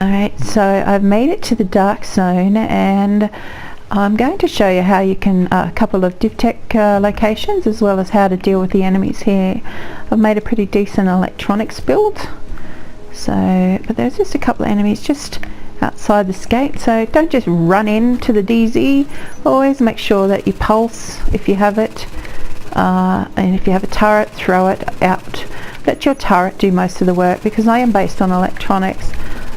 Alright, so I've made it to the dark zone, and I'm going to show you how you can, a couple of DivTech locations, as well as how to deal with the enemies here. I've made a pretty decent electronics build, but there's just a couple of enemies just outside this gate, so don't just run into the DZ. Always make sure that you pulse if you have it, and if you have a turret, throw it out. Let your turret do most of the work, because I am based on electronics.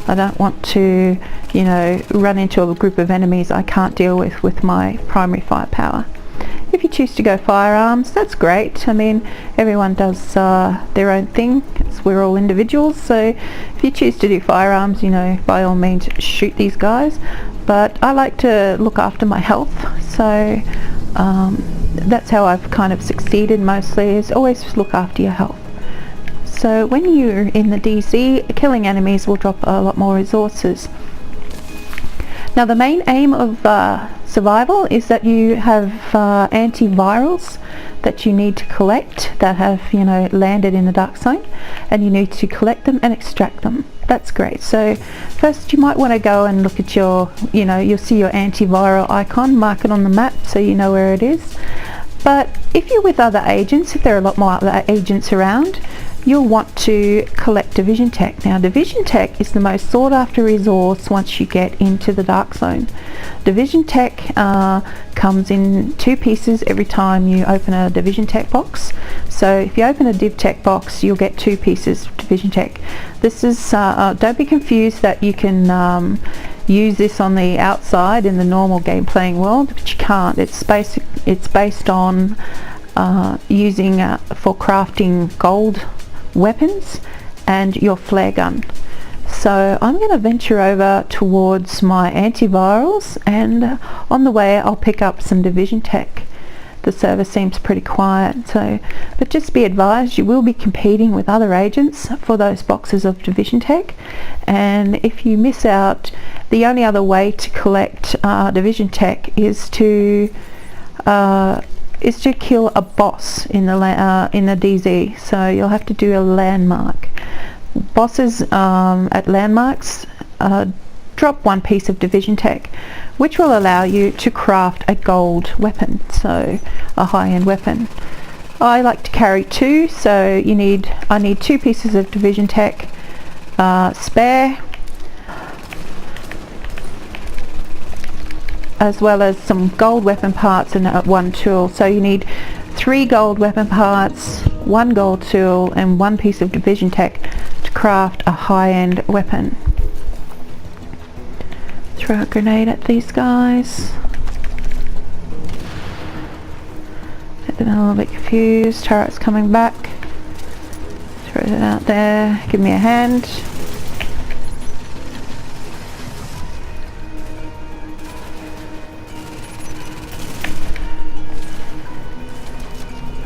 I don't want to, you know, run into a group of enemies I can't deal with my primary firepower. If you choose to go firearms, that's great. I mean, everyone does their own thing. We're all individuals, so if you choose to do firearms, you know, by all means shoot these guys. But I like to look after my health, so that's how I've kind of succeeded mostly, is always look after your health. So when you're in the DZ, killing enemies will drop a lot more resources. Now the main aim of survival is that you have antivirals that you need to collect that have, you know, landed in the dark zone, and you need to collect them and extract them. That's great. So first you might want to go and look at your, you know, you'll see your antiviral icon, mark it on the map so you know where it is. But if you're with other agents, if there are a lot more other agents around, you'll want to collect Division Tech. Now Division Tech is the most sought after resource once you get into the dark zone. Division Tech comes in 2 pieces every time you open a Division Tech box. So if you open a Div Tech box, you'll get 2 pieces of Division Tech. This is, don't be confused that you can use this on the outside in the normal game playing world, but you can't. It's based on using for crafting gold weapons and your flare gun. So I'm going to venture over towards my antivirals, and on the way I'll pick up some Division Tech. The server seems pretty quiet, but just be advised, you will be competing with other agents for those boxes of Division Tech, and if you miss out, the only other way to collect Division Tech is to kill a boss in the DZ. So you'll have to do a landmark. Bosses at landmarks drop 1 piece of Division Tech, which will allow you to craft a gold weapon, so a high-end weapon. I like to carry 2, so I need 2 pieces of Division Tech spare, as well as some gold weapon parts and 1 tool. So you need 3 gold weapon parts, 1 gold tool, and 1 piece of Division Tech to craft a high-end weapon. Throw a grenade at these guys. Get them a little bit confused. Turret's coming back. Throw it out there. Give me a hand.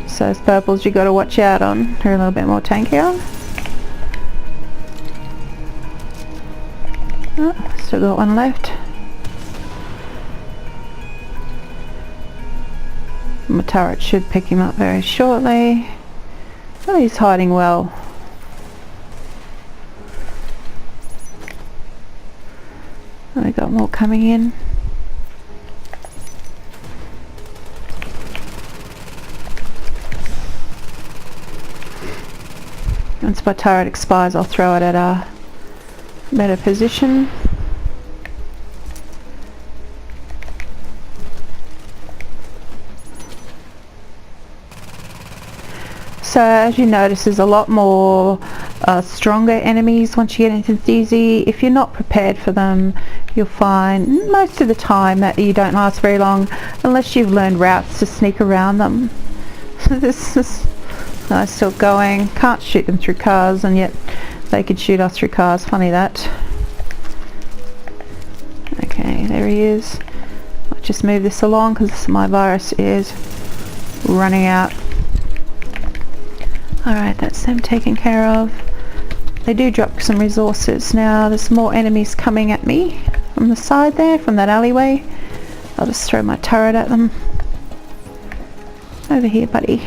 So those purples you got to watch out on. They're a little bit more tankier. Oh, still got 1 left. My turret should pick him up very shortly. Oh, he's hiding well. We got more coming in. Once my turret expires, I'll throw it at a better position. So as you notice, there's a lot more stronger enemies once you get into DZ. If you're not prepared for them, you'll find most of the time that you don't last very long unless you've learned routes to sneak around them. So this is still going. Can't shoot them through cars, and yet they could shoot us through cars. Funny that. Okay, there he is. I'll just move this along because my virus is running out. Alright, that's them taken care of. They do drop some resources. Now there's more enemies coming at me from the side there, from that alleyway. I'll just throw my turret at them. Over here, buddy.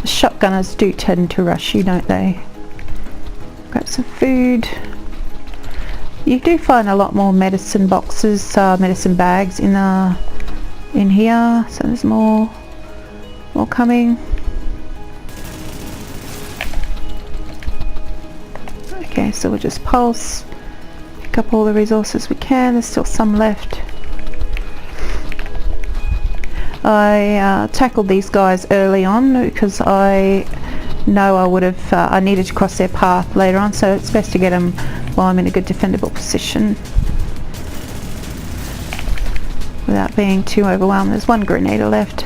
The shotgunners do tend to rush you, don't they? Grab some food. You do find a lot more medicine boxes, medicine bags in here, so there's more coming. Okay, so we'll just pulse, pick up all the resources we can. There's still some left. I tackled these guys early on because I know I needed to cross their path later on, so it's best to get them while I'm in a good defendable position without being too overwhelmed. There's one grenadier left.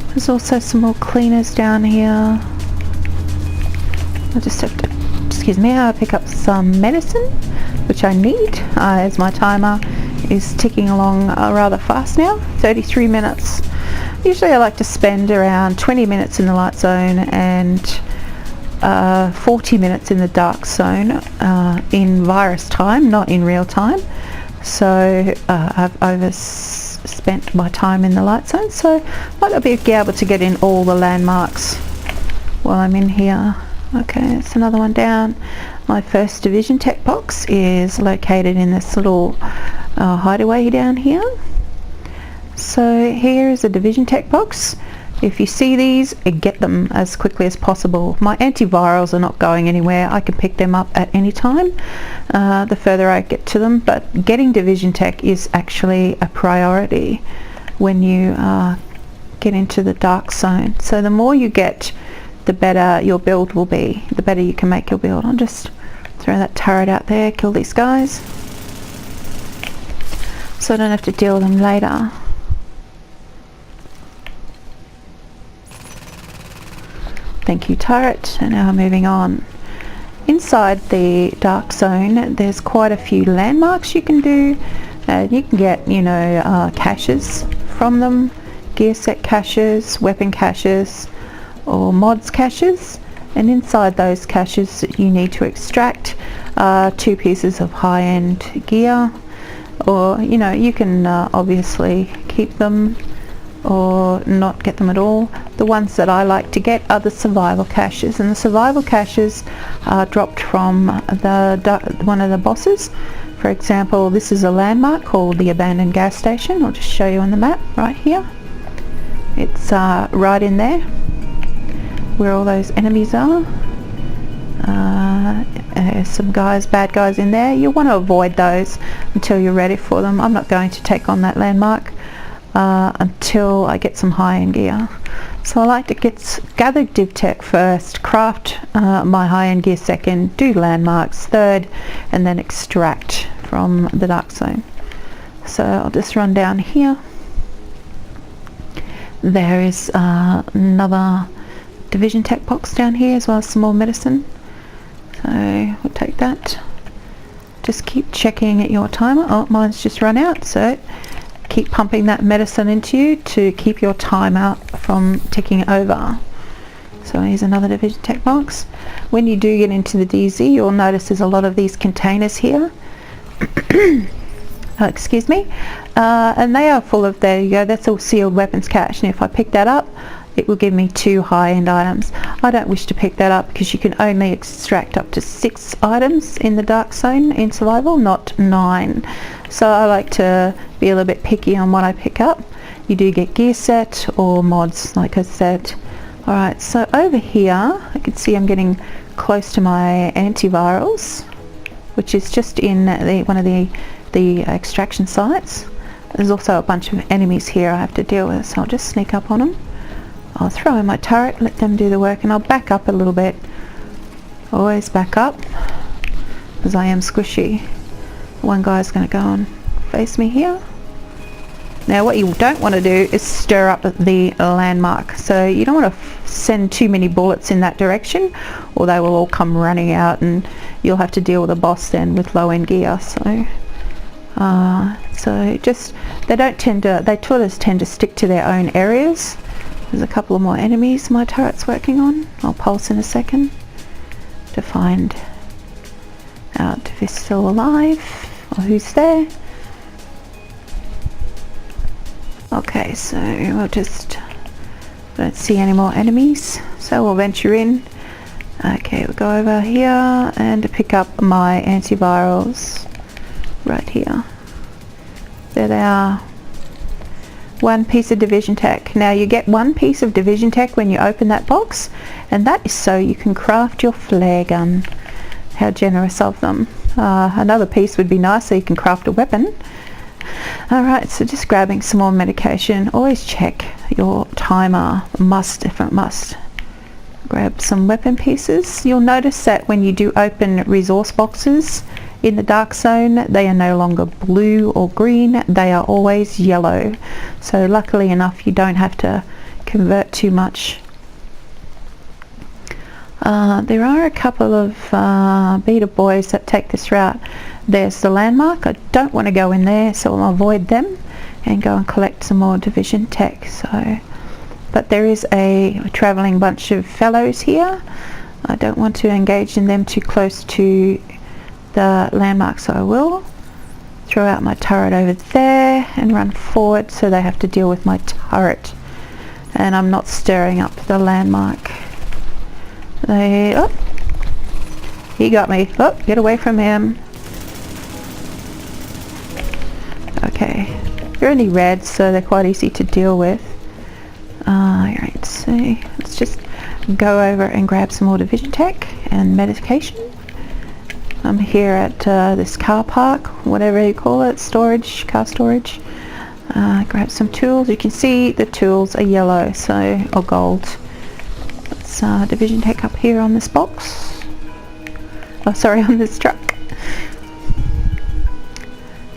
There's also some more cleaners down here. I just have to, pick up some medicine, which I need, as my timer is ticking along rather fast now, 33 minutes. Usually I like to spend around 20 minutes in the light zone and 40 minutes in the dark zone in virus time, not in real time. So I've overspent my time in the light zone, so I might be able to get in all the landmarks while I'm in here. Okay, that's another one down. My first division tech box is located in this little hideaway down here. So here is a division tech box. If you see these, get them as quickly as possible. My antivirals are not going anywhere. I can pick them up at any time the further I get to them, but getting division tech is actually a priority when you get into the dark zone. So the more you get, the better your build will be, the better you can make your build. I'll just throw that turret out there, kill these guys, so I don't have to deal with them later. Thank you, turret. And now moving on. Inside the dark zone, there's quite a few landmarks you can do. You can get, caches from them, gear set caches, weapon caches, or mods caches. And inside those caches, you need to extract 2 pieces of high-end gear, or you can obviously keep them or not get them at all. The ones that I like to get are the survival caches, and the survival caches are dropped from one of the bosses. For example, this is a landmark called the abandoned gas station. I'll just show you on the map right here. It's right in there where all those enemies are. There's some bad guys in there. You want to avoid those until you're ready for them. I'm not going to take on that landmark until I get some high-end gear. So I like to gather div tech first, craft my high-end gear second, do landmarks third, and then extract from the dark zone. So I'll just run down here. There is another division tech box down here, as well as some more medicine. So we'll take that. Just keep checking at your timer. Oh, mine's just run out, so keep pumping that medicine into you to keep your timer from ticking over. So here's another division tech box. When you do get into the DZ, you'll notice there's a lot of these containers here. Excuse me. And they are full of, there you go, that's all sealed weapons cache. And if I pick that up, it will give me 2 high-end items. I don't wish to pick that up because you can only extract up to 6 items in the dark zone in survival, not 9. So I like to be a little bit picky on what I pick up. You do get gear set or mods, like I said. Alright, so over here I can see I'm getting close to my antivirals, which is just in one of the extraction sites. There's also a bunch of enemies here I have to deal with, so I'll just sneak up on them. I'll throw in my turret, let them do the work, and I'll back up a little bit. Always back up, because I am squishy. One guy's going to go and face me here. Now what you don't want to do is stir up the landmark. So you don't want to send too many bullets in that direction, or they will all come running out and you'll have to deal with a boss then with low-end gear. So they tend to stick to their own areas. There's a couple of more enemies my turret's working on. I'll pulse in a second to find out if he's still alive or who's there. Okay, so don't see any more enemies, so we'll venture in Okay, we'll go over here and pick up my antivirals right here. There they are. One piece of division tech. Now you get one piece of division tech when you open that box, and that is so you can craft your flare gun. How generous of them. Another piece would be nice so you can craft a weapon. Alright, so just grabbing some more medication. Always check your timer. Must, if it must. Grab some weapon pieces. You'll notice that when you do open resource boxes in the dark zone, they are no longer blue or green, they are always yellow. So luckily enough you don't have to convert too much. There are a couple of beta boys that take this route. There's the landmark. I don't want to go in there, so I'll avoid them and go and collect some more division tech. But there is a travelling bunch of fellows here. I don't want to engage in them too close to the landmark, so I will throw out my turret over there and run forward so they have to deal with my turret, and I'm not stirring up the landmark. Oh, he got me. Oh, get away from him. Okay, they're only red, so they're quite easy to deal with. Alright, so let's just go over and grab some more division tech and medication. I'm here at this car park, whatever you call it, storage, car storage. Grab some tools. You can see the tools are yellow, or gold. Let's division tech up here on this box. Oh, sorry, on this truck.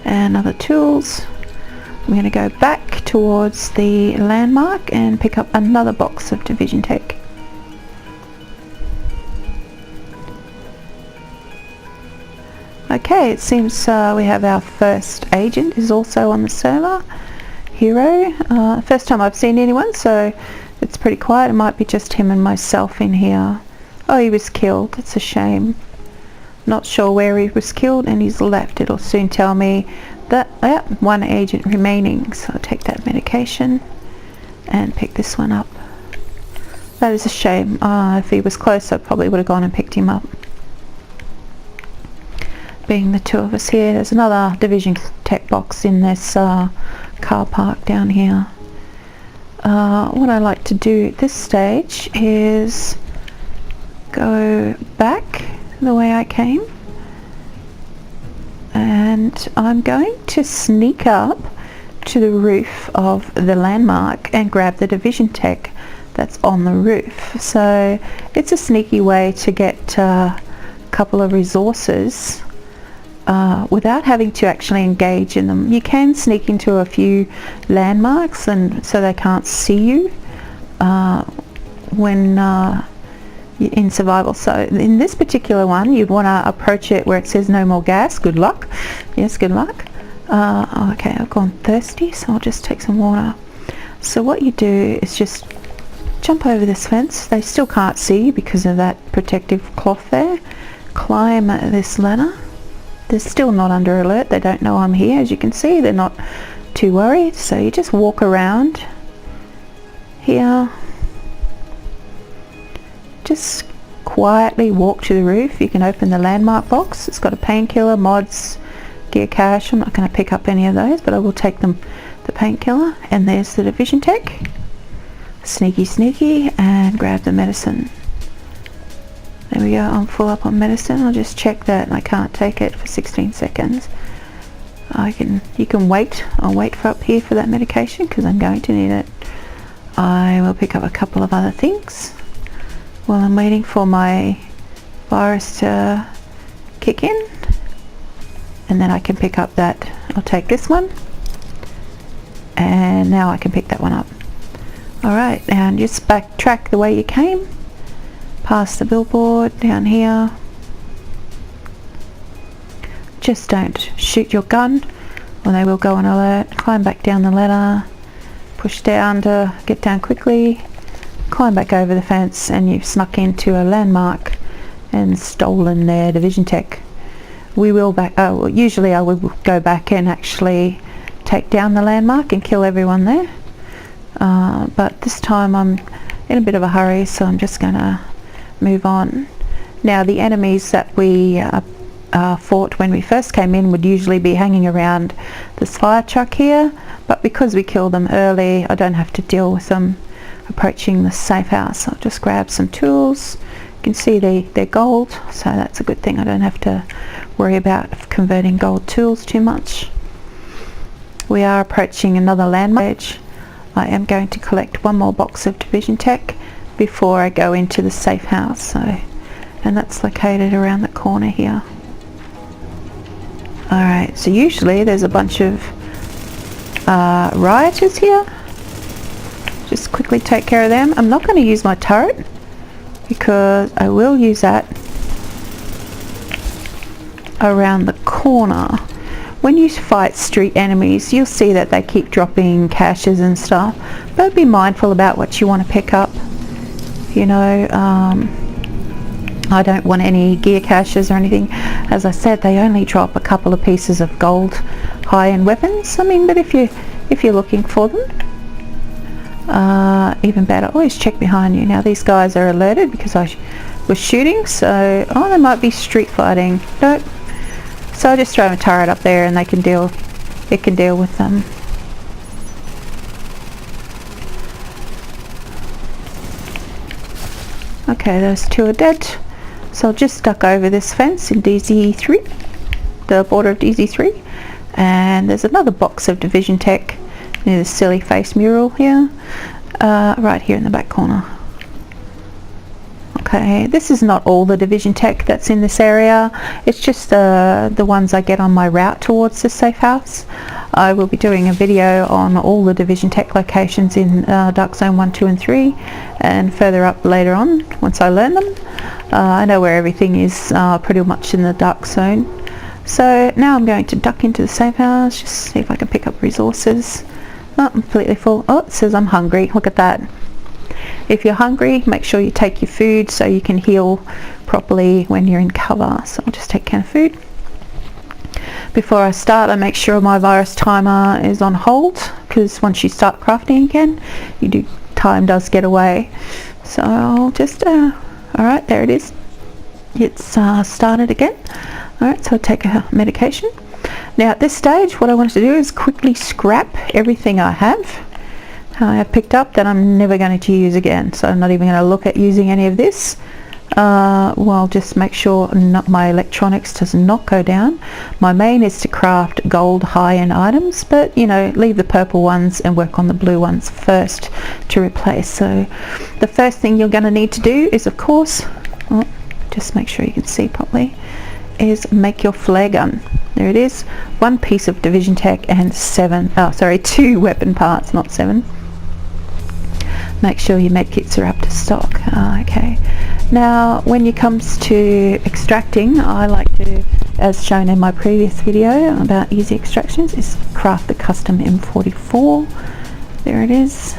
And other tools. I'm going to go back towards the landmark and pick up another box of division tech. Okay, it seems we have our first agent is also on the server, Hero. First time I've seen anyone, so it's pretty quiet. It might be just him and myself in here. Oh, he was killed. It's a shame. Not sure where he was killed, and he's left. It'll soon tell me that one agent remaining, so I'll take that medication and pick this one up. That is a shame. If he was close, I probably would have gone and picked him up. Being the two of us here, there's another division tech box in this car park down here. What I like to do at this stage is go back the way I came, and I'm going to sneak up to the roof of the landmark and grab the division tech that's on the roof. So it's a sneaky way to get a couple of resources without having to actually engage in them. You can sneak into a few landmarks and so they can't see you when you're in survival. So in this particular one you'd want to approach it where it says no more gas. Good luck. Yes, good luck. Okay, I've gone thirsty, so I'll just take some water. So what you do is just jump over this fence. They still can't see you because of that protective cloth there. Climb this ladder. They're still not under alert. They don't know I'm here. As you can see, they're not too worried. So you just walk around here. Just quietly walk to the roof. You can open the landmark box. It's got a painkiller, mods, gear cache. I'm not going to pick up any of those, but I will take them, the painkiller. And there's the division tech. Sneaky sneaky, and grab the medicine. There we go, I'm full up on medicine. I'll just check that I can't take it for 16 seconds. You can wait. I'll wait for up here for that medication because I'm going to need it. I will pick up a couple of other things while I'm waiting for my virus to kick in, and then I can pick up that. I'll take this one, and now I can pick that one up. Alright, and just backtrack the way you came. Past the billboard down here. Just don't shoot your gun or they will go on alert. Climb back down the ladder, push down to get down quickly, climb back over the fence, and you've snuck into a landmark and stolen their division tech. We will usually I would go back and actually take down the landmark and kill everyone there, but this time I'm in a bit of a hurry, so I'm just gonna move on. Now the enemies that we fought when we first came in would usually be hanging around this fire truck here, but because we killed them early, I don't have to deal with them approaching the safe house. I'll just grab some tools. You can see they're gold, so that's a good thing. I don't have to worry about converting gold tools too much. We are approaching another landmark. I am going to collect one more box of Division Tech before I go into the safe house, and that's located around the corner here. Alright, so usually there's a bunch of rioters here. Just quickly take care of them. I'm not going to use my turret because I will use that around the corner. When you fight street enemies, you'll see that they keep dropping caches and stuff, but be mindful about what you want to pick up. You know, I don't want any gear caches or anything. As I said, they only drop a couple of pieces of gold high-end weapons. I mean, but if you're looking for them, even better. Always check behind you. Now these guys are alerted because I was shooting, so they might be street fighting. Nope. So I just throw a turret up there and it can deal with them. Okay, those two are dead. So I'll just duck over this fence in DZ3, the border of DZ3, and there's another box of Division Tech near the silly face mural here, right here in the back corner. Okay, this is not all the Division Tech that's in this area. It's just the ones I get on my route towards the safe house. I will be doing a video on all the Division Tech locations in Dark Zone 1, 2 and 3, and further up later on once I learn them. I know where everything is pretty much in the Dark Zone. So now I'm going to duck into the safe house, just see if I can pick up resources. Oh, I'm completely full. Oh, it says I'm hungry. Look at that. If you're hungry, make sure you take your food so you can heal properly when you're in cover. So I'll just take a can of food. Before I start, I make sure my virus timer is on hold, because once you start crafting again, time does get away. So I'll just, alright, there it is. It's started again. Alright, so I'll take a medication. Now at this stage, what I want to do is quickly scrap everything I have picked up that I'm never going to use again. So I'm not even going to look at using any of this. Well, just make sure my electronics does not go down. My main is to craft gold high-end items, but you know, leave the purple ones and work on the blue ones first to replace. So the first thing you're going to need to do is, of course, just make sure you can see properly, is make your flare gun. There it is. One piece of Division Tech and 2 weapon parts, not 7. Make sure your medkits are up to stock. Okay. Now, when it comes to extracting, I like to, as shown in my previous video about easy extractions, is craft the custom M44. There it is.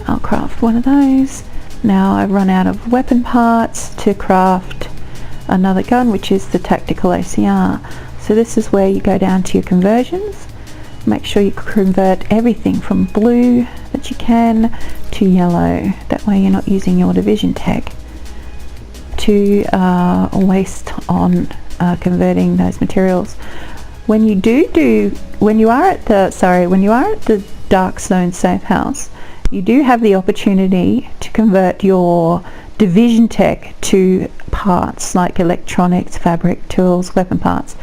I'll craft one of those. Now I've run out of weapon parts to craft another gun, which is the tactical ACR. So this is where you go down to your conversions. Make sure you convert everything from blue that you can to yellow. That way you're not using your Division Tech to waste on converting those materials. When you are at the Dark Zone safe house, you do have the opportunity to convert your Division Tech to parts like electronics, fabric, tools, weapon parts.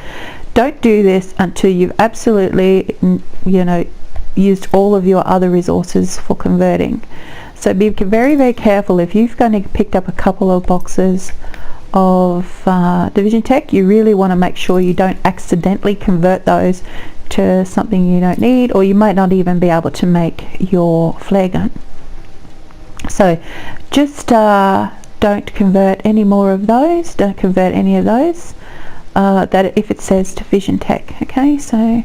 Don't do this until you've absolutely, used all of your other resources for converting. So be very, very careful. If you've picked up a couple of boxes of Division Tech, you really want to make sure you don't accidentally convert those to something you don't need, or you might not even be able to make your flare gun. So just don't convert any more of those. Don't convert any of those that if it says Division Tech. Okay, so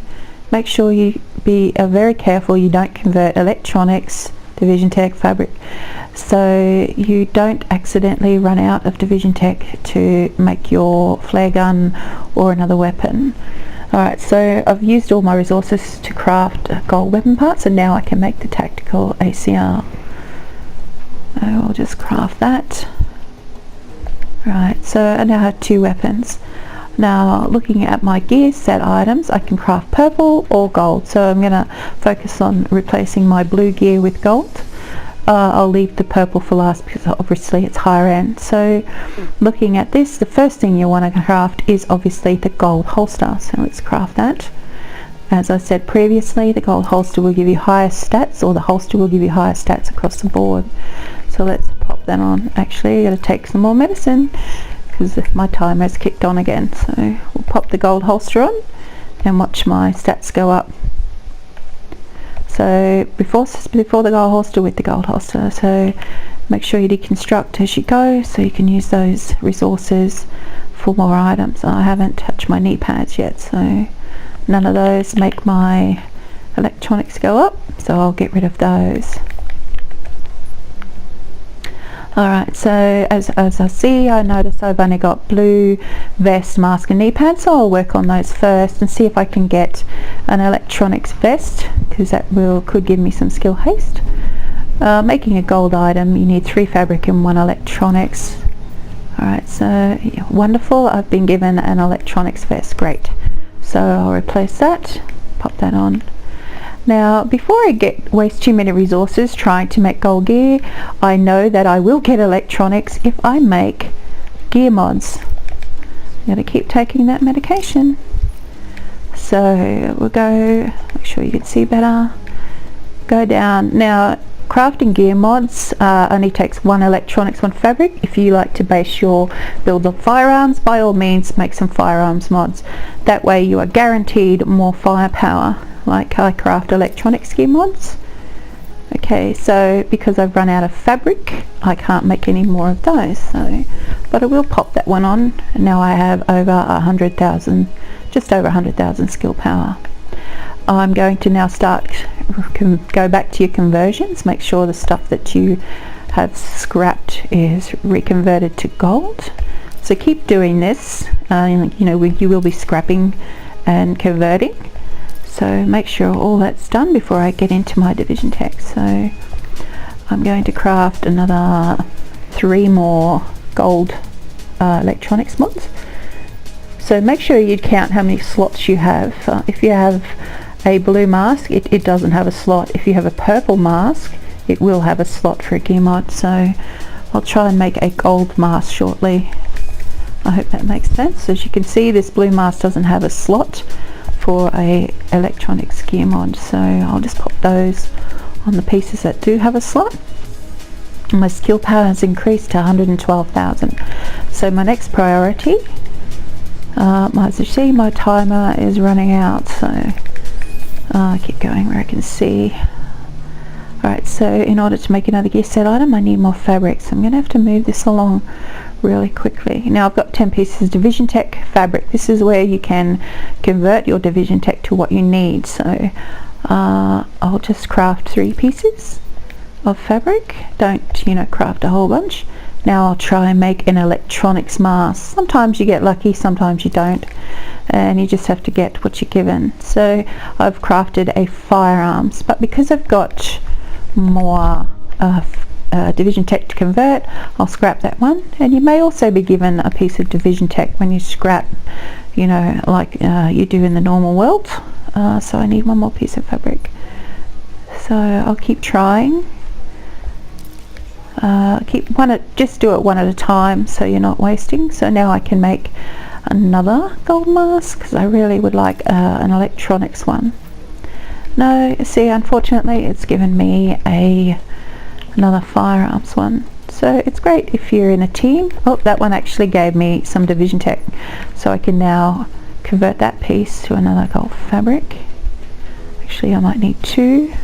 make sure you be very careful you don't convert electronics, Division Tech, fabric, so you don't accidentally run out of Division Tech to make your flare gun or another weapon. Alright, so I've used all my resources to craft gold weapon parts, and now I can make the tactical ACR. I'll just craft that. Right, so I now have 2 weapons. Now looking at my gear set items, I can craft purple or gold, so I'm going to focus on replacing my blue gear with gold. I'll leave the purple for last because obviously it's higher end. So looking at this, the first thing you want to craft is obviously the gold holster, so let's craft that. As I said previously, the gold holster will give you higher stats, or the holster will give you higher stats across the board. So let's pop that on. Actually, I got to take some more medicine because my timer has kicked on again. So we'll pop the gold holster on and watch my stats go up. So before the gold holster, with the gold holster. So make sure you deconstruct as you go, so you can use those resources for more items. I haven't touched my knee pads yet, so none of those make my electronics go up, so I'll get rid of those. Alright, so as I notice I've only got blue vest, mask and knee pads, so I'll work on those first and see if I can get an electronics vest, because that could give me some skill haste. Making a gold item, you need 3 fabric and 1 electronics. Alright, so yeah, wonderful, I've been given an electronics vest, great. So I'll replace that, pop that on. Now before I waste too many resources trying to make gold gear, I know that I will get electronics if I make gear mods. I'm going to keep taking that medication. So we'll go, make sure you can see better, go down. Now crafting gear mods only takes 1 electronics, 1 fabric. If you like to base your build on firearms, by all means make some firearms mods. That way you are guaranteed more firepower. Like I craft electronics gear mods. Okay, so because I've run out of fabric, I can't make any more of those. So, but I will pop that one on. And now I have over 100,000, just over 100,000 skill power. I'm going to now go back to your conversions. Make sure the stuff that you have scrapped is reconverted to gold. So keep doing this. You know, you will be scrapping and converting. So make sure all that's done before I get into my division tech. So I'm going to craft another 3 more gold electronics mods. So make sure you count how many slots you have. If you have a blue mask, it doesn't have a slot. If you have a purple mask, it will have a slot for a gear mod. So I'll try and make a gold mask shortly. I hope that makes sense. As you can see, this blue mask doesn't have a slot for a electronics gear mod, so I'll just pop those on the pieces that do have a slot. My skill power has increased to 112,000. So my next priority, as you see, my timer is running out, so I'll keep going where I can see. Alright, so in order to make another gear set item, I need more fabric, so I'm going to have to move this along really quickly. Now I've got 10 pieces of division tech fabric. This is where you can convert your division tech to what you need. So I'll just craft 3 pieces of fabric. Don't, you know, craft a whole bunch. Now I'll try and make an electronics mask. Sometimes you get lucky, sometimes you don't, and you just have to get what you're given. So I've crafted a firearms, but because I've got more division tech to convert, I'll scrap that one. And you may also be given a piece of division tech when you scrap, you know, like you do in the normal world. So I need 1 more piece of fabric, so I'll keep trying. Just do it one at a time so you're not wasting. So now I can make another gold mask because I really would like an electronics one. No, see, unfortunately it's given me another firearms one. So it's great if you're in a team. Oh, that one actually gave me some division tech, so I can now convert that piece to another gold fabric. Actually I might need 2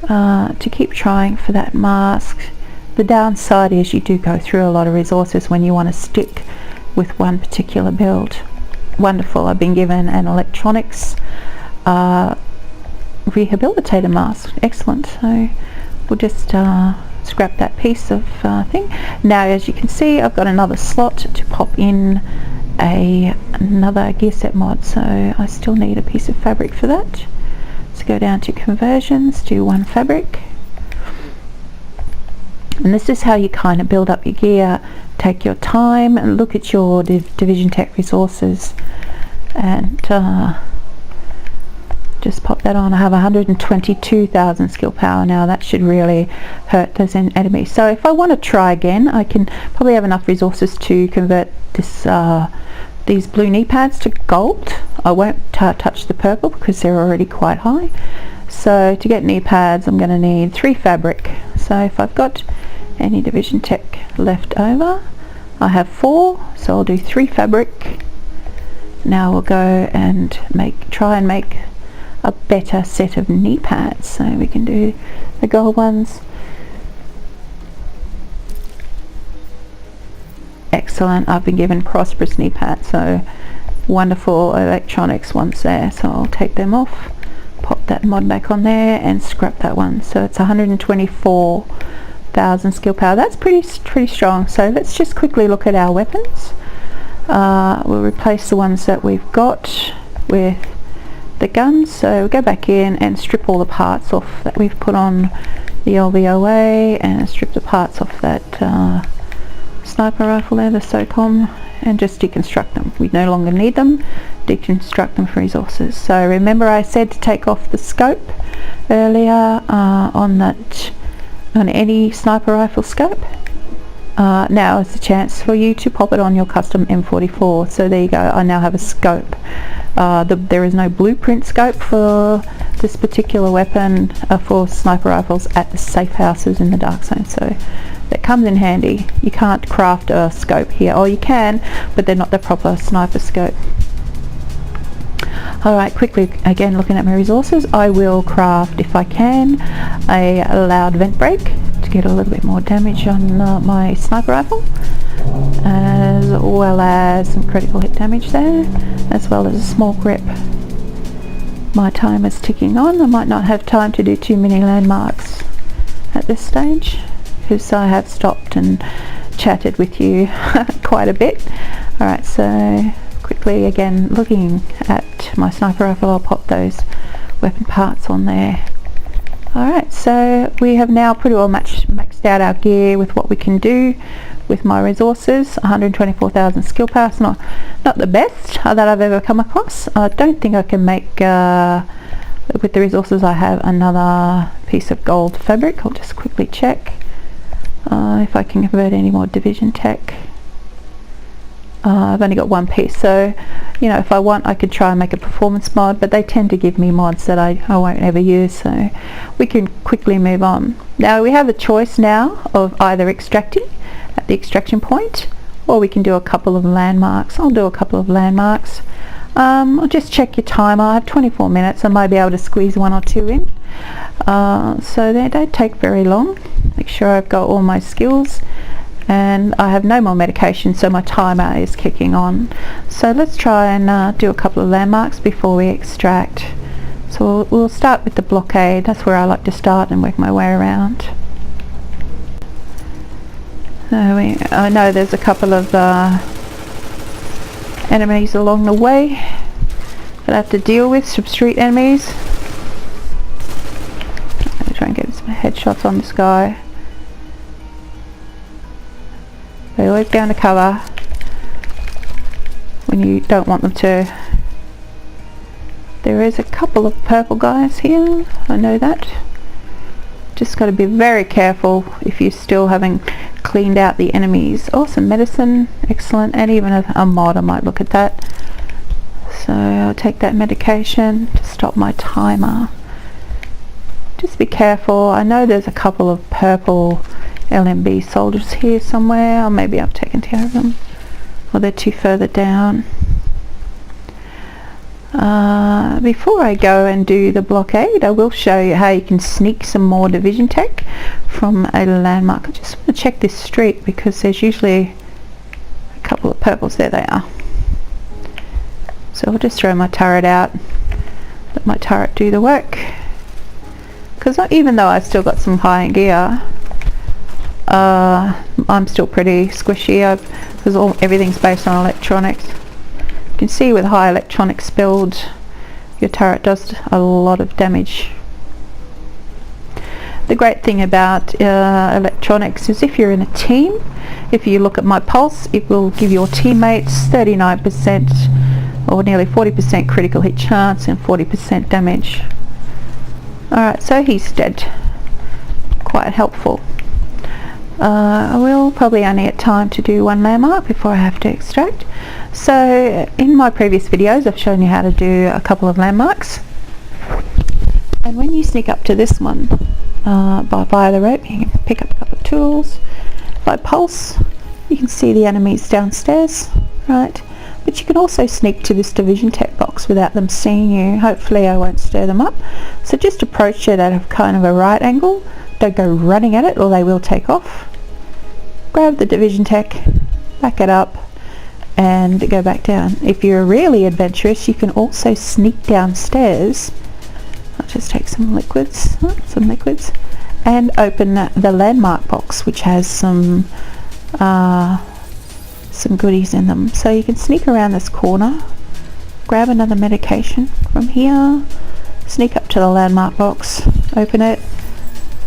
to keep trying for that mask. The downside is you do go through a lot of resources when you want to stick with one particular build. Wonderful, I've been given an electronics rehabilitator mask. Excellent. So we'll just scrap that piece of thing. Now as you can see, I've got another slot to pop in another gear set mod, so I still need a piece of fabric for that. Let's go down to conversions, do 1 fabric. And this is how you kind of build up your gear. Take your time and look at your Division Tech resources, and just pop that on. I have 122,000 skill power now. That should really hurt those enemies. So if I want to try again, I can probably have enough resources to convert this these blue knee pads to gold. I won't touch the purple because they're already quite high. So to get knee pads, I'm going to need 3 fabric. So if I've got any Division Tech left over, I have 4, so I'll do 3 fabric. Now we'll go and try and make a better set of knee pads. So we can do the gold ones. Excellent. I've been given prosperous knee pads, so wonderful electronics ones there. So I'll take them off, pop that mod back on there, and scrap that one. So it's 124,000 skill power. That's pretty strong. So let's just quickly look at our weapons. We'll replace the ones that we've got with the guns. So we'll go back in and strip all the parts off that we've put on the LVOA, and strip the parts off that sniper rifle there, the SOCOM, and just deconstruct them. We no longer need them. Deconstruct them for resources. So remember I said to take off the scope earlier on any sniper rifle scope. Now is the chance for you to pop it on your custom M44. So there you go, I now have a scope. There is no blueprint scope for this particular weapon for sniper rifles at the safe houses in the dark zone, so that comes in handy. You can't craft a scope here, or you can, but they're not the proper sniper scope. Alright, quickly again looking at my resources, I will craft, if I can, a loud vent brake to get a little bit more damage on my sniper rifle, as well as some critical hit damage there, as well as a small grip. My timer's ticking on. I might not have time to do too many landmarks at this stage, because I have stopped and chatted with you quite a bit. Alright, so quickly again looking at my sniper rifle, I'll pop those weapon parts on there. Alright, so we have now pretty well maxed out our gear with what we can do with my resources. 124,000 skill power. It's not the best that I've ever come across. I don't think I can make, with the resources I have, another piece of gold fabric. I'll just quickly check if I can convert any more Division Tech. I've only got 1 piece, so you know, if I want I could try and make a performance mod, but they tend to give me mods that I won't ever use, so we can quickly move on. Now we have a choice now of either extracting at the extraction point, or we can do a couple of landmarks. I'll do a couple of landmarks. I'll just check your timer. I have 24 minutes. I might be able to squeeze 1 or 2 in, so they don't take very long. Make sure I've got all my skills, and I have no more medication, so my timer is kicking on. So let's try and do a couple of landmarks before we extract. So we'll start with the blockade. That's where I like to start and work my way around. So I know there's a couple of enemies along the way that I have to deal with, some street enemies. I'm going to try and get some headshots on this guy. They always go into cover when you don't want them to. There is a couple of purple guys here, I know that. Just got to be very careful if you still haven't cleaned out the enemies. Oh, some medicine, excellent, and even a mod. I might look at that. So I'll take that medication to stop my timer. Just be careful. I know there's a couple of purple LMB soldiers here somewhere, or maybe I've taken care of them, or they're 2 further down. Before I go and do the blockade, I will show you how you can sneak some more Division Tech from a landmark. I just want to check this street because there's usually a couple of purples. There they are. So I'll just throw my turret out, let my turret do the work, because even though I've still got some high gear, I'm still pretty squishy because everything's based on electronics. You can see with high electronics build, your turret does a lot of damage. The great thing about electronics is if you're in a team, if you look at my pulse, it will give your teammates 39% or nearly 40% critical hit chance and 40% damage. Alright, so he's dead. Quite helpful. I will probably only get time to do one landmark before I have to extract. So in my previous videos I've shown you how to do a couple of landmarks, and when you sneak up to this one via the rope, you can pick up a couple of tools. By pulse you can see the enemies downstairs, right? But you can also sneak to this division tech box without them seeing you. Hopefully I won't stir them up. So just approach it at a kind of a right angle. Don't go running at it or they will take off. Grab the division tech, back it up and go back down. If you're really adventurous, you can also sneak downstairs. I'll just take some liquids, and open the landmark box, which has some goodies in them. So you can sneak around this corner, grab another medication from here, sneak up to the landmark box, open it,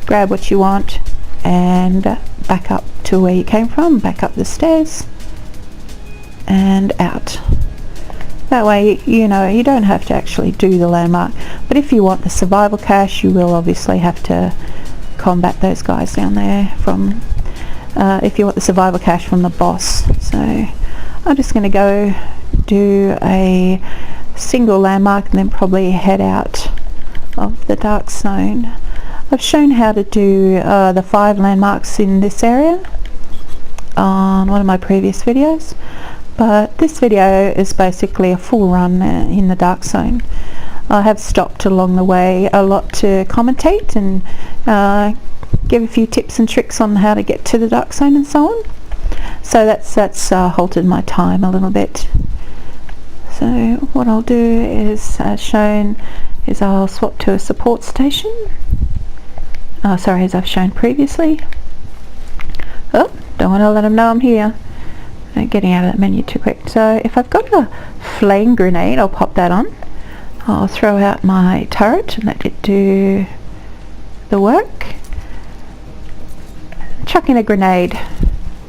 grab what you want, and back up to where you came from, back up the stairs and out. That way, you know, you don't have to actually do the landmark. But if you want the survival cache, you will obviously have to combat those guys down there from if you want the survival cache from the boss. So I'm just going to go do a single landmark and then probably head out of the dark zone. I've shown how to do the 5 landmarks in this area on one of my previous videos, but this video is basically a full run in the dark zone. I have stopped along the way a lot to commentate and give a few tips and tricks on how to get to the dark zone and so on. So that's halted my time a little bit. So what I'll do is, as shown, is I'll swap to a support station. As I've shown previously. Oh, don't want to let them know I'm here. Getting out of that menu too quick. So if I've got a flame grenade, I'll pop that on. I'll throw out my turret and let it do the work. Chuck in a grenade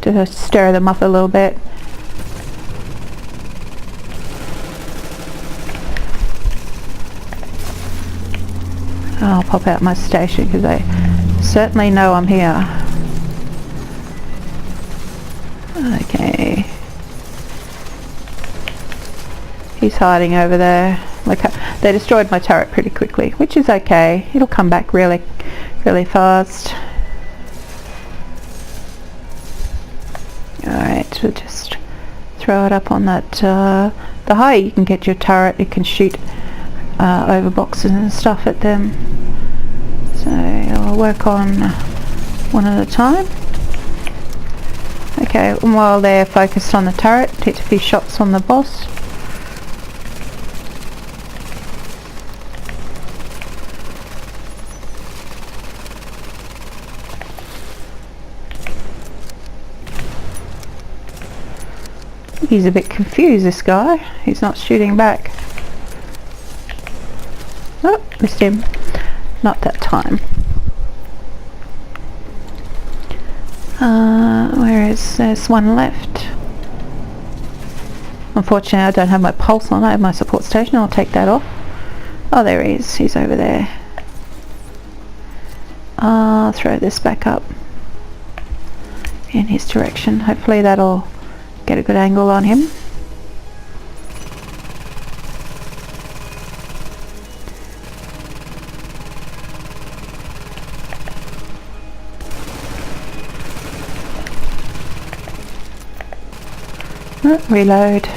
to stir them up a little bit. I'll pop out my station because they certainly know I'm here. Okay. He's hiding over there. Like, they destroyed my turret pretty quickly, which is okay. It'll come back really, really fast. Alright, we'll just throw it up on that. The higher you can get your turret, it can shoot over boxes and stuff at them. So I'll work on one at a time. Okay, and while they're focused on the turret, hit a few shots on the boss. He's a bit confused, this guy. He's not shooting back. Oh, missed him. Not that time. There's one left. Unfortunately I don't have my pulse on. I have my support station. I'll take that off. Oh, there he is. He's over there. I'll throw this back up in his direction. Hopefully that'll get a good angle on him. Reload.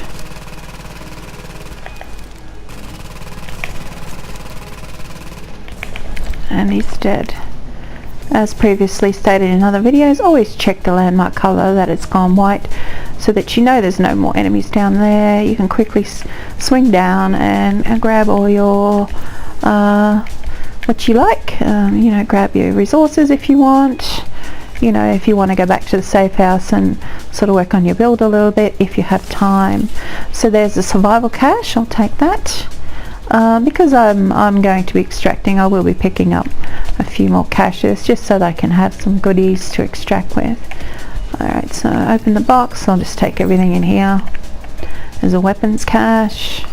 And he's dead. As previously stated in other videos, always check the landmark colour that it's gone white so that you know there's no more enemies down there. You can quickly swing down and grab all your what you like. You know, grab your resources if you want. You know, if you want to go back to the safe house and sort of work on your build a little bit if you have time. So there's a survival cache. I'll take that. Because I'm going to be extracting, I will be picking up a few more caches just so that I can have some goodies to extract with. Alright, so open the box. I'll just take everything in here. There's a weapons cache.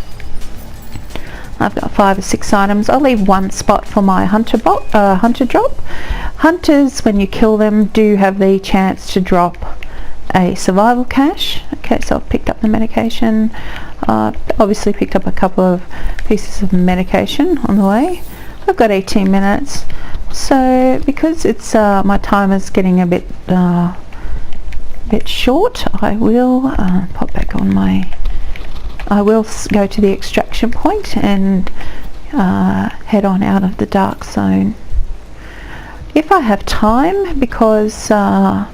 I've got 5 or 6 items. I'll leave one spot for my hunter drop. Hunters, when you kill them, do have the chance to drop a survival cache. Okay, so I've picked up the medication. Obviously picked up a couple of pieces of medication on the way. I've got 18 minutes. So because it's my timer's getting a bit short, I will pop back on my... I will go to the extraction point and head on out of the dark zone. If I have time, because I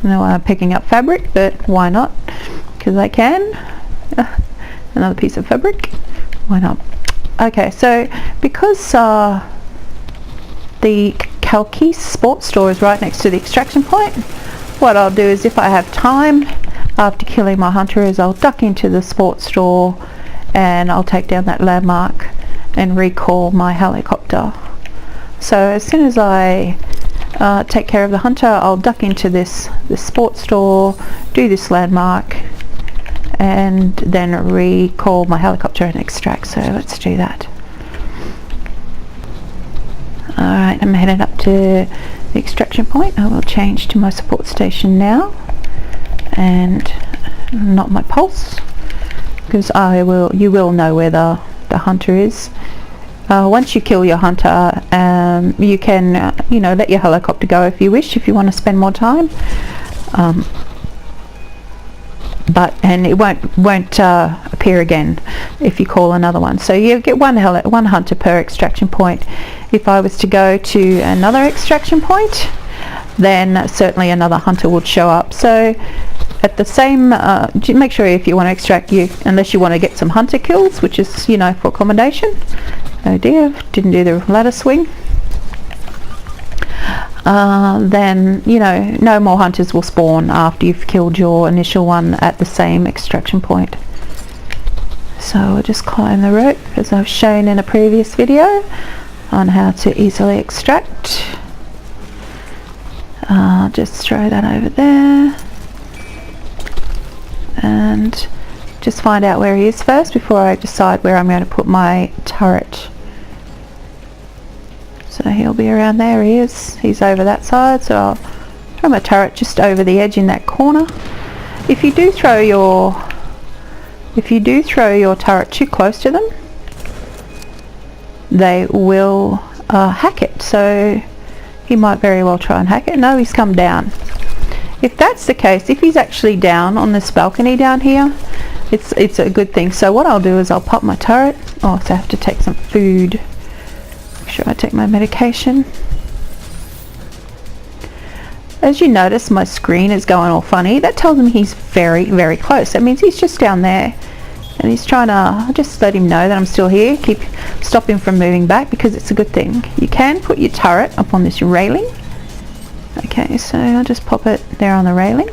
know I'm picking up fabric, but why not? Because I can. Another piece of fabric. Why not? Okay, so because the Clancy sports store is right next to the extraction point, what I'll do is, if I have time after killing my hunter, is I'll duck into the sports store and I'll take down that landmark and recall my helicopter. So as soon as I take care of the hunter, I'll duck into this sports store, do this landmark, and then recall my helicopter and extract. So let's do that. Alright, I'm headed up to the extraction point. I will change to my support station now, and not my pulse, because you will know where the hunter is. Once you kill your hunter, you can let your helicopter go if you wish, if you want to spend more time, and it won't appear again if you call another one. So you get one hunter per extraction point. If I was to go to another extraction point, then certainly another hunter would show up. So at the same, make sure if you want to extract, unless you want to get some hunter kills, which is for accommodation. Oh dear, didn't do the ladder swing. Then no more hunters will spawn after you've killed your initial one at the same extraction point. So I'll just climb the rope, as I've shown in a previous video on how to easily extract. I'll just throw that over there and just find out where he is first before I decide where I'm going to put my turret. So he'll be around there. He is. He's over that side, so I'll throw my turret just over the edge in that corner. If you do throw your turret too close to them, they will hack it. So he might very well try and hack it. No, he's come down. If that's the case, if he's actually down on this balcony down here, it's a good thing. So what I'll do is I'll pop my turret. Oh, so I have to take some food. Make sure I take my medication. As you notice, my screen is going all funny. That tells me he's very, very close. That means he's just down there, and he's trying to just let him know that I'm still here. Stop him from moving back, because it's a good thing. You can put your turret up on this railing. Okay, so I'll just pop it there on the railing,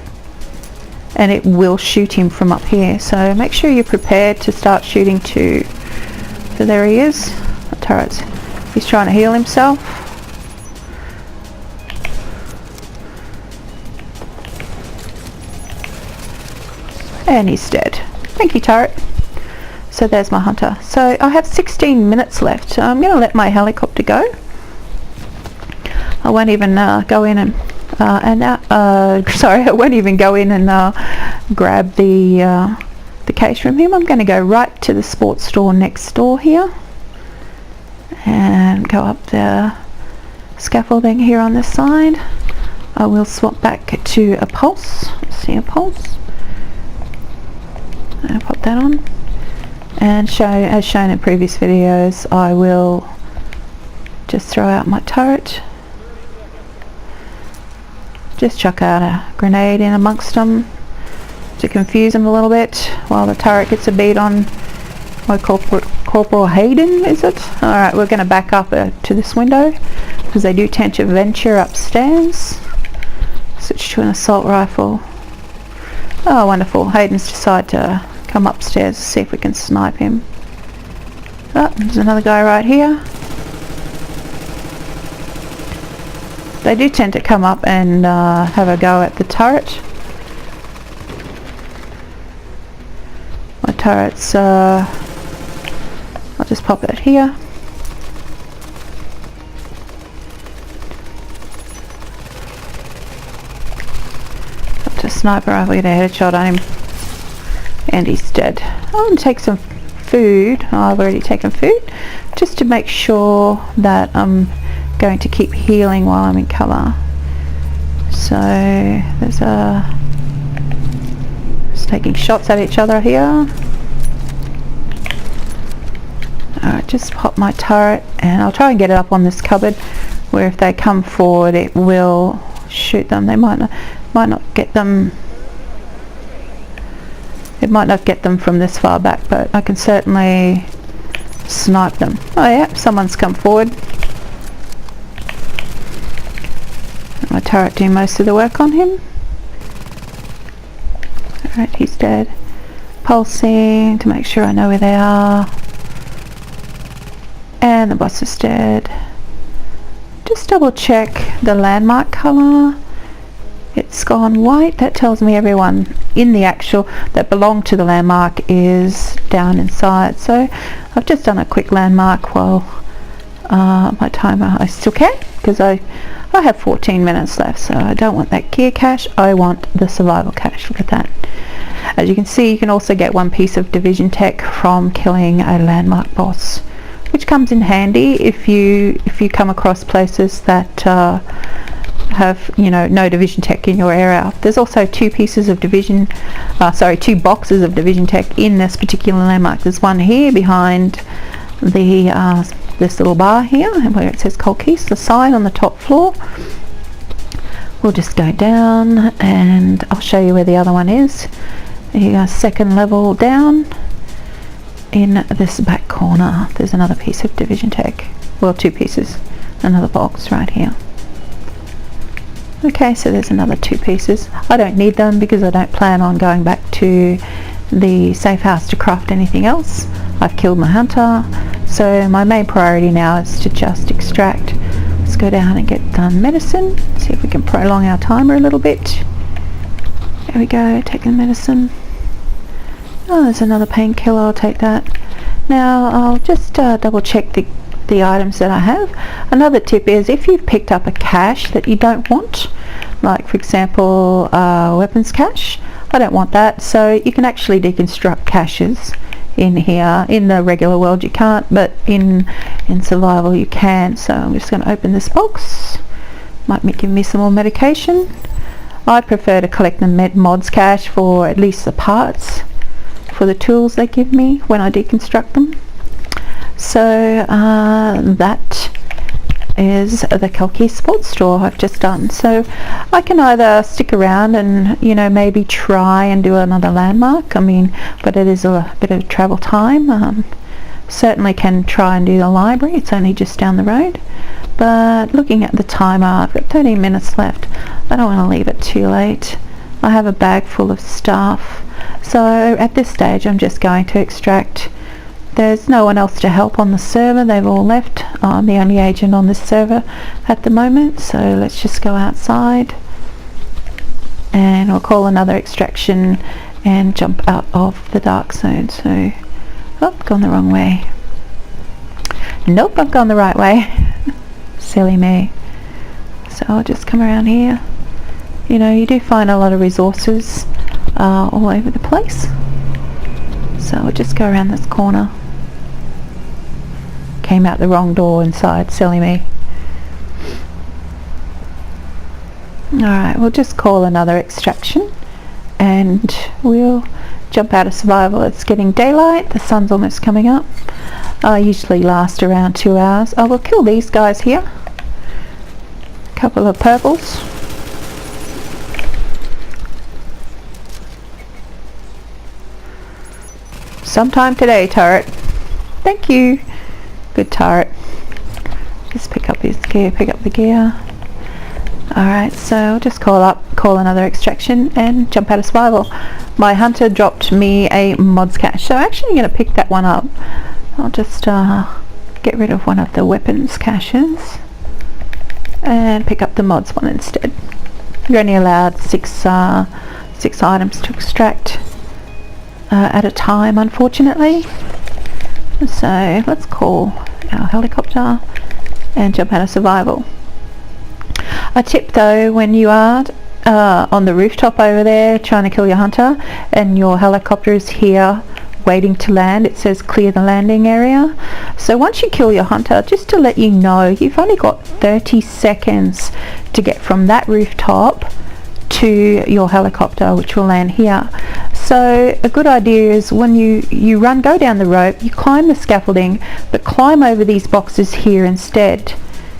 and it will shoot him from up here. So make sure you're prepared to start shooting too. So there he is. The turret's. He's trying to heal himself. And he's dead. Thank you, turret. So there's my hunter. So I have 16 minutes left. So I'm going to let my helicopter go. I won't even go in and sorry, I won't even go in and grab the cache from him. I'm going to go right to the sports store next door here and go up the scaffolding here on this side. I will swap back to a pulse. See a pulse. I'll pop that on, and as shown in previous videos, I will just throw out my turret. Just chuck out a grenade in amongst them to confuse them a little bit while the turret gets a beat on my Corporal Hayden, is it? Alright, we're going to back up to this window, because they do tend to venture upstairs. Switch to an assault rifle. Oh, wonderful. Hayden's decided to come upstairs to see if we can snipe him. Oh, there's another guy right here. They do tend to come up and have a go at the turret. My turret's, I'll just pop it here. Got a sniper rifle, get a headshot on him. And he's dead. I'm going to take some food. Oh, I've already taken food. Just to make sure that I'm going to keep healing while I'm in cover. So there's just taking shots at each other here. Alright, just pop my turret and I'll try and get it up on this cupboard where if they come forward it will shoot them. They might not get them. It might not get them from this far back, but I can certainly snipe them. Oh yeah, someone's come forward. My turret doing most of the work on him. Alright, he's dead. Pulsing to make sure I know where they are. And the boss is dead. Just double check the landmark colour. It's gone white. That tells me everyone in the actual that belonged to the landmark is down inside. So I've just done a quick landmark while my timer, I still can, because I have 14 minutes left, so I don't want that gear cache, I want the survival cache. Look at that. As you can see, you can also get one piece of division tech from killing a landmark boss, which comes in handy if you come across places that have, you know, no division tech in your area. There's also two boxes of division tech in this particular landmark. There's one here behind the this little bar here where it says Clancy, the sign on the top floor. We'll just go down and I'll show you where the other one is. Here, second level down in this back corner there's another piece of division tech, well, two pieces, another box right here. Okay, so there's another two pieces. I don't need them because I don't plan on going back to the safe house to craft anything else. I've killed my hunter, so my main priority now is to just extract. Let's go down and get medicine, see if we can prolong our timer a little bit. There we go, taking medicine. Oh, there's another painkiller, I'll take that. Now I'll just double check the items that I have. Another tip is if you've picked up a cache that you don't want, like for example weapons cache, I don't want that, so you can actually deconstruct caches in here. In the regular world you can't, but in survival you can. So I'm just going to open this box. Might give me some more medication. I prefer to collect the mods cache for at least the parts for the tools they give me when I deconstruct them. So that is the Clancy sports store I've just done. So I can either stick around and, you know, maybe try and do another landmark. I mean, but it is a bit of travel time. Certainly can try and do the library, it's only just down the road. But looking at the timer, I've got 13 minutes left. I don't want to leave it too late. I have a bag full of stuff. So at this stage I'm just going to extract. There's no one else to help on the server, they've all left. I'm the only agent on this server at the moment, so let's just go outside and we'll call another extraction and jump out of the dark zone. So, oh, gone the wrong way. Nope, I've gone the right way. Silly me. So I'll just come around here. You know, you do find a lot of resources all over the place. So we'll just go around this corner. Came out the wrong door inside, silly me. Alright, we'll just call another extraction and we'll jump out of survival. It's getting daylight, the sun's almost coming up. I usually last around 2 hours. I will kill these guys here. A couple of purples. Sometime today, turret. Thank you. Good turret. Just pick up his gear, pick up the gear. Alright, so I'll just call another extraction and jump out of survival. My hunter dropped me a mods cache, so I'm actually going to pick that one up. I'll just get rid of one of the weapons caches and pick up the mods one instead. You're only allowed six items to extract at a time, unfortunately. So let's call our helicopter and jump out of survival. A tip though, when you are on the rooftop over there trying to kill your hunter and your helicopter is here waiting to land, it says clear the landing area. So once you kill your hunter, just to let you know, you've only got 30 seconds to get from that rooftop to your helicopter, which will land here. So a good idea is when you go down the rope, you climb the scaffolding, but climb over these boxes here instead.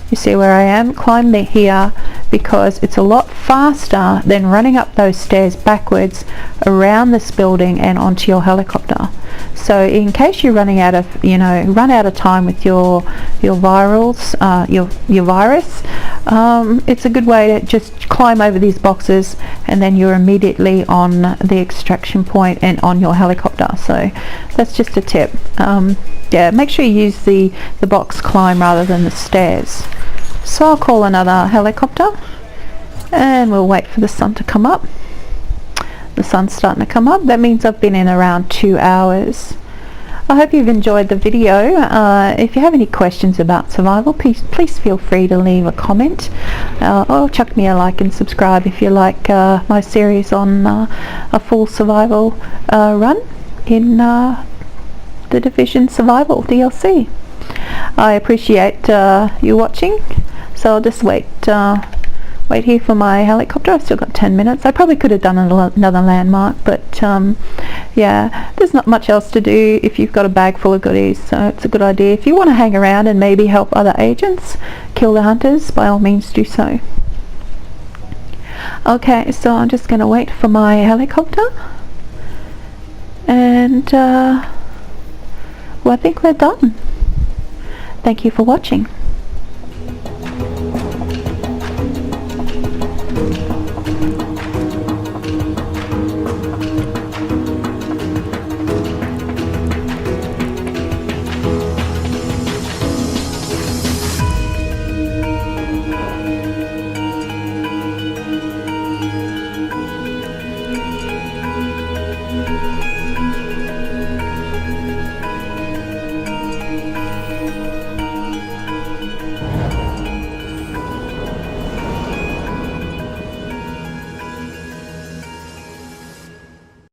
You see where I am? Climb here, because it's a lot faster than running up those stairs backwards around this building and onto your helicopter. So in case you're running out of, run out of time with your virals, your virus, it's a good way to just climb over these boxes and then you're immediately on the extraction point and on your helicopter. So that's just a tip. Yeah, make sure you use the box climb rather than the stairs. So I'll call another helicopter and we'll wait for the sun to come up. The sun's starting to come up. That means I've been in around 2 hours. I hope you've enjoyed the video. If you have any questions about survival, please feel free to leave a comment or chuck me a like and subscribe if you like my series on a full survival run in the Division Survival DLC. I appreciate you watching, so I'll just wait here for my helicopter. I've still got 10 minutes. I probably could have done another landmark, but yeah, there's not much else to do if you've got a bag full of goodies, so it's a good idea. If you want to hang around and maybe help other agents kill the hunters, by all means do so. Okay, so I'm just going to wait for my helicopter, and well, I think we're done. Thank you for watching.